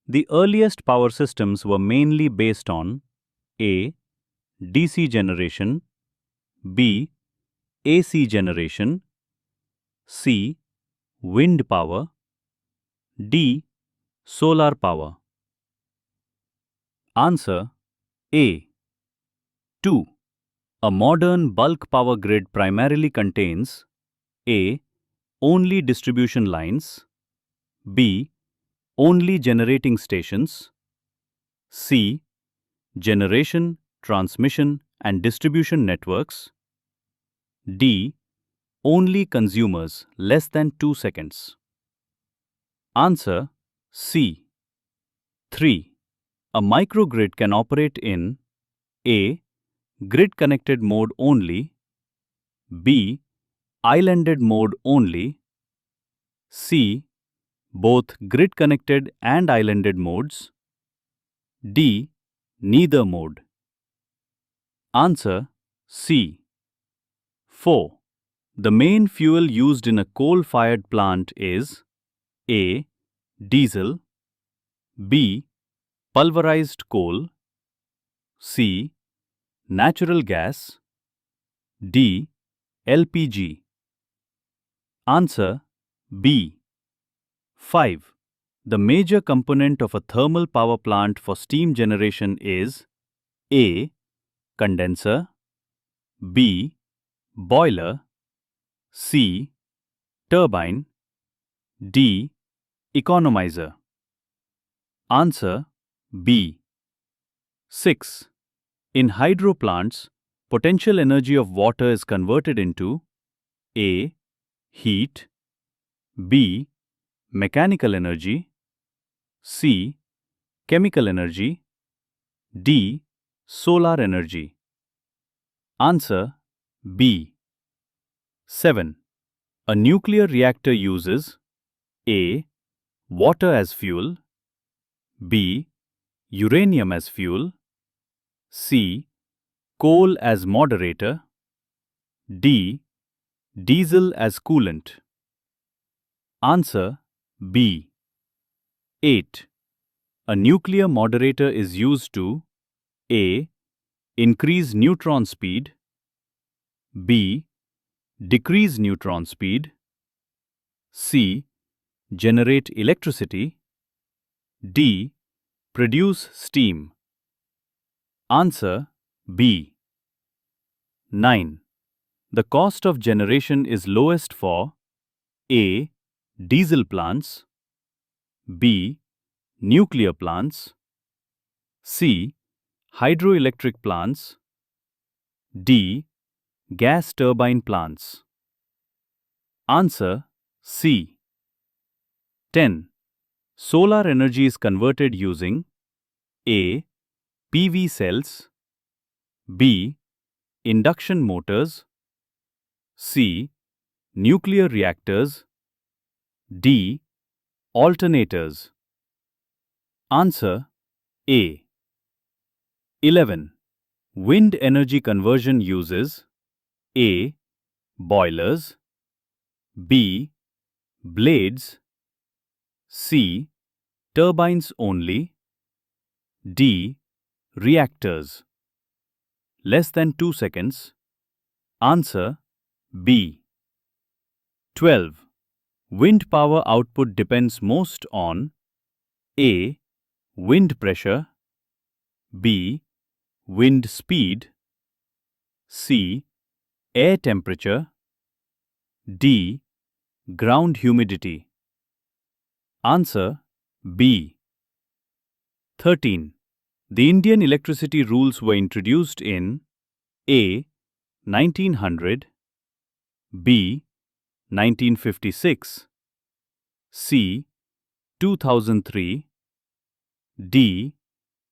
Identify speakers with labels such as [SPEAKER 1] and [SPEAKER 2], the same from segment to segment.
[SPEAKER 1] The earliest power systems were mainly based on A. DC generation, B. AC generation, C. Wind power, D. Solar power. Answer A. 2. A modern bulk power grid primarily contains A. Only distribution lines, B. Only generating stations, C. Generation, transmission and distribution networks, D. Only consumers less than 2 seconds. Answer C. 3. A microgrid can operate in A. Grid-connected mode only, B. Islanded mode only, C. Both grid-connected and islanded modes, D. Neither mode. Answer C. 4. The main fuel used in a coal-fired plant is A. Diesel, B. Pulverized coal, C. Natural gas, D. LPG. Answer B. 5. The major component of a thermal power plant for steam generation is A. Condenser, B. Boiler, C. Turbine, D. Economizer. Answer B. 6. In hydro plants, potential energy of water is converted into A. Heat, B. Mechanical energy, C. Chemical energy, D. Solar energy. Answer B. 7. A nuclear reactor uses A. Water as fuel, B. Uranium as fuel, C. Coal as moderator, D. Diesel as coolant. Answer B. 8. A nuclear moderator is used to A. Increase neutron speed, B. Decrease neutron speed, C. Generate electricity, D. Produce steam. Answer B. 9. The cost of generation is lowest for A. Diesel plants, B. Nuclear plants, C. Hydroelectric plants, D. Gas turbine plants. Answer C. 10. Solar energy is converted using A. PV cells, B. Induction motors, C. Nuclear reactors, D. Alternators. Answer A. 11. Wind energy conversion uses A. Boilers, B. Blades, C. Turbines only, D. Reactors. Less than 2 seconds. Answer B. 12. Wind power output depends most on A. Wind pressure, B. Wind speed, C. Air temperature, D. Ground humidity. Answer B. 13. The Indian electricity rules were introduced in A. 1900, B. 1956, C. 2003, D.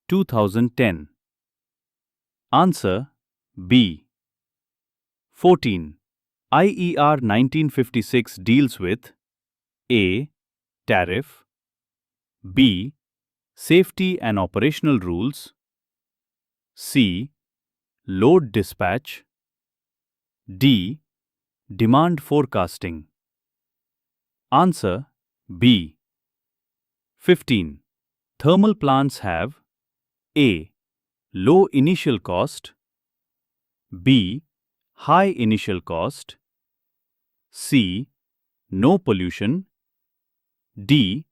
[SPEAKER 1] 2010. Answer B. 14. IER 1956 deals with A. Tariff, B. Safety and operational rules, C. Load dispatch, D. Demand forecasting. Answer B. 15. Thermal plants have A. Low initial cost, B. High initial cost, C. No pollution, D.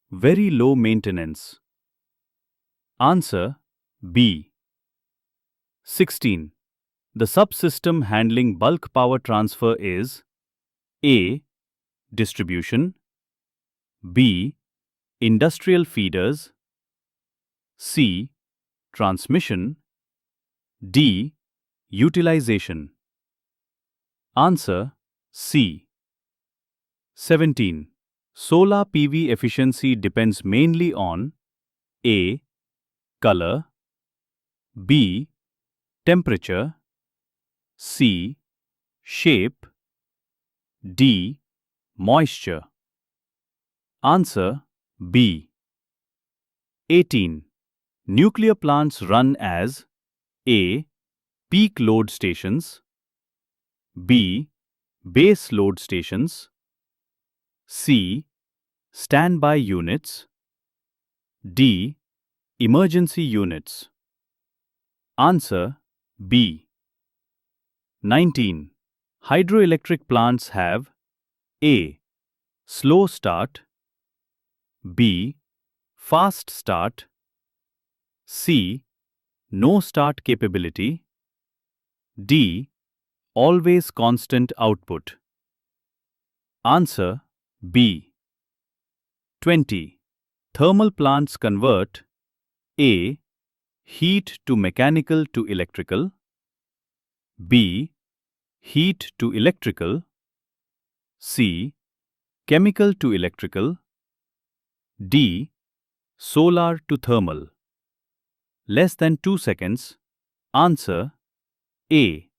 [SPEAKER 1] Very low maintenance. Answer B. 16. The subsystem handling bulk power transfer is A. Distribution, B. Industrial feeders, C. Transmission, D. Utilization. Answer C. 17. Solar PV efficiency depends mainly on A. Color, B. Temperature, C. Shape, D. Moisture. Answer B. 18. Nuclear plants run as A. Peak load stations, B. Base load stations, C. Standby units, D. Emergency units. Answer B. 19. Hydroelectric plants have A. Slow start, B. Fast start, C. No start capability, D. Always constant output. Answer B. 20. Thermal plants convert A. Heat to mechanical to electrical, B. Heat to electrical, C. Chemical to electrical, D. Solar to thermal. Less than 2 seconds. Answer A.